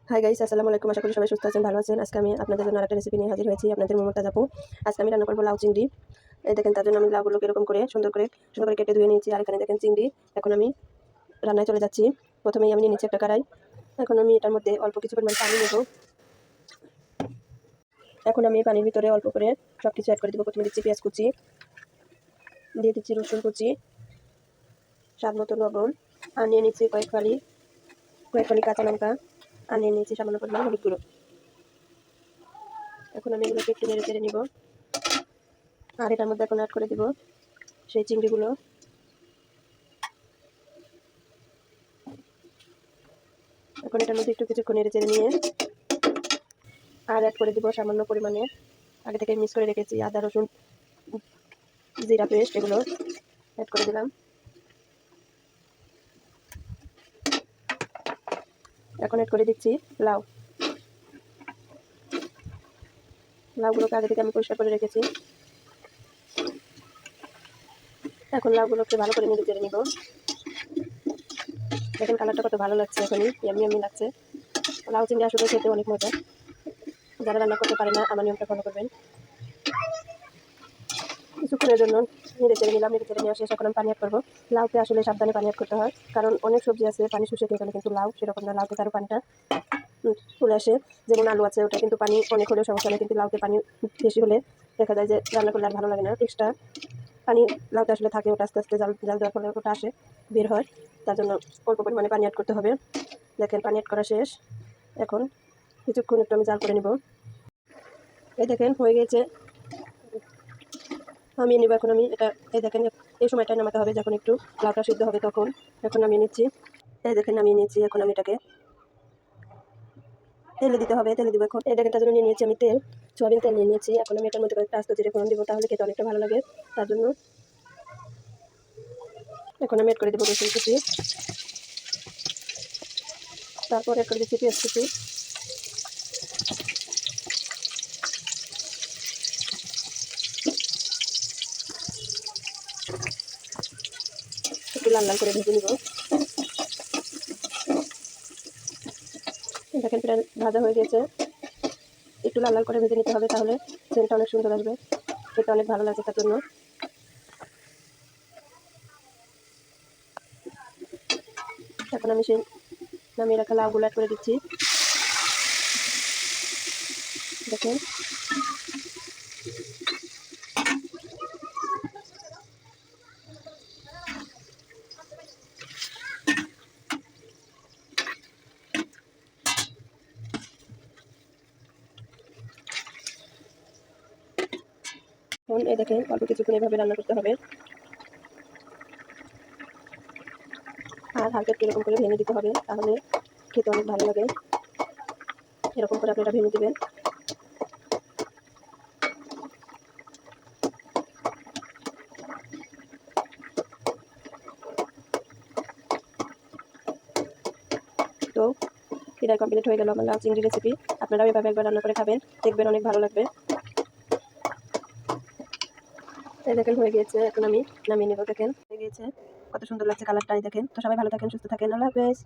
Hi guys, আসসালামু আলাইকুম। আশা করি সবাই সুস্থ আছেন, ভালো আছেন। আজকে আমি আপনাদের জন্য আরেকটা রেসিপি নিয়ে হাজির হয়েছি, আপনাদের মোমোটা যাবো। আজকে আমি রান্না করবো লাউ চিংড়ি। এই দেখেন, তার জন্য আমি লাউগুলোকে এরকম করে সুন্দর করে কেটে ধুয়ে নিয়েছি। আর এখানে দেখেন চিংড়ি। এখন আমি রান্নায় চলে যাচ্ছি। প্রথমেই আমি নিয়ে নিচ্ছি একটা কড়াই। এখন আমি এটার মধ্যে অল্প কিছু পরিমাণ পানি নেব। এখন আমি পানির ভিতরে অল্প করে সব কিছু অ্যাড করে দেবো। প্রথমে দিচ্ছি পেঁয়াজ কুচি, দিয়ে দিচ্ছি রসুন কুচি, স্বাদ মতো লবণ, আর নিয়ে নিচ্ছি কয়েক ফালি কাঁচা লঙ্কা, আর নিয়ে নিচ্ছি সামান্য পরিমাণ হলুদ গুঁড়ো। এখন আমি এগুলোকে একটু নেড়ে চেড়ে নিব। আর এটার মধ্যে এখন অ্যাড করে দিব সেই চিংড়িগুলো। এখন এটার মধ্যে একটু কিছুক্ষণ নেড়ে চেড়ে নিয়ে আর অ্যাড করে দিব সামান্য পরিমাণে আগে থেকে মিক্স করে রেখেছি আদা রসুন জিরা পেস্ট, এগুলো অ্যাড করে দিলাম। এখন অ্যাড করে দিচ্ছি লাউগুলোকে আগে থেকে আমি পরিষ্কার করে রেখেছি। এখন লাউগুলোকে ভালো করে নেড়ে চেড়ে নিব। দেখেন কালারটা কত ভালো লাগছে, এখনই ইয়ামি লাগছে। লাউ চিংড়ি আসলে খেতে অনেক মজা। যারা রান্না করতে পারে না, আমার নিয়মটা ফলো করবেন। কিছুক্ষণের জন্য নেড়ে চেড়ে নিলাম। নেড়ে চেড়ে নেওয়া শেষ। এখন আমি পানি অ্যাড করবো। লাউতে আসলে সাবধানে পানি অ্যাড করতে হয়, কারণ অনেক সবজি আছে পানি শুষে খেয়ে ফেলে, কিন্তু লাউ সেরকম না। লাউতে তারও পানিটা চলে আসে। যেমন আলু আছে, ওটা কিন্তু পানি অনেক হলেও সমস্যা নেই, কিন্তু লাউতে পানি বেশি হলে দেখা যায় যে রান্না করলে আর ভালো লাগে না। এক্সট্রা পানি লাউতে আসলে থাকে, ওটা আস্তে আস্তে জাল দেওয়ার ফলে ওটা আসে, বের হয়। তার জন্য অল্প পরিমাণে পানি অ্যাড করতে হবে। দেখেন পানি অ্যাড করা শেষ। এখন কিছুক্ষণ একটু আমি জাল করে নিব। এই দেখেন হয়ে গেছে, আমি নিব। এখন আমি এটা, এই দেখেন এই সময়টা নামাতে হবে যখন একটু লাউটা সিদ্ধ হবে তখন। এখন আমি নিচ্ছি, এই দেখেন নামিয়ে নিচ্ছি। এখন আমি এটাকে তেলে দিতে হবে, তেলে দিব। এখন এই দেখেন তার জন্য নিয়ে নিয়েছি আমি তেল, সয়াবিন তেল নিয়ে নিয়েছি। এখন আমি এটার মধ্যে কয়েকটা আস্ত জিরে ফোড়ন দিব, তাহলে খেতে অনেকটা ভালো লাগে। তার জন্য এখন আমি অ্যাড করে দেবো রসুন কুচি, তারপর অ্যাড করে দিচ্ছি পেঁয়াজ কুচি। একটু লাল লাল করে ভেজে নিব। দেখেন প্রায় ভাজা হয়ে গেছে। একটু লাল লাল করে ভেজে নিতে হবে, তাহলে সেন্টটা অনেক সুন্দর আসবে, খেতে অনেক ভালো লাগবে। তার জন্য এখন আমি সেই নামিয়ে রাখা লাউগুলো অ্যাড করে দিচ্ছি। দেখেন এখন এই দেখেন অল্প কিছুক্ষণ এভাবে রান্না করতে হবে, আর হালকা একটু এরকম করে ভেঙে দিতে হবে, তাহলে খেতে অনেক ভালো লাগে। এরকম করে আপনারা ভেঙে দেবেন। তো এটা কমপ্লিট হয়ে গেল আমার লাউ চিংড়ি রেসিপি। আপনারাও এভাবে একবার রান্না করে খাবেন, দেখবেন অনেক ভালো লাগবে। এই দেখেন হয়ে গিয়েছে, এখন আমি নামিয়ে নেব। দেখেন হয়ে গিয়েছে, কত সুন্দর লাগছে কালারটাই। দেখেন তো, সবাই ভালো থাকেন, সুস্থ থাকেন, আল্লাহ হাফেজ।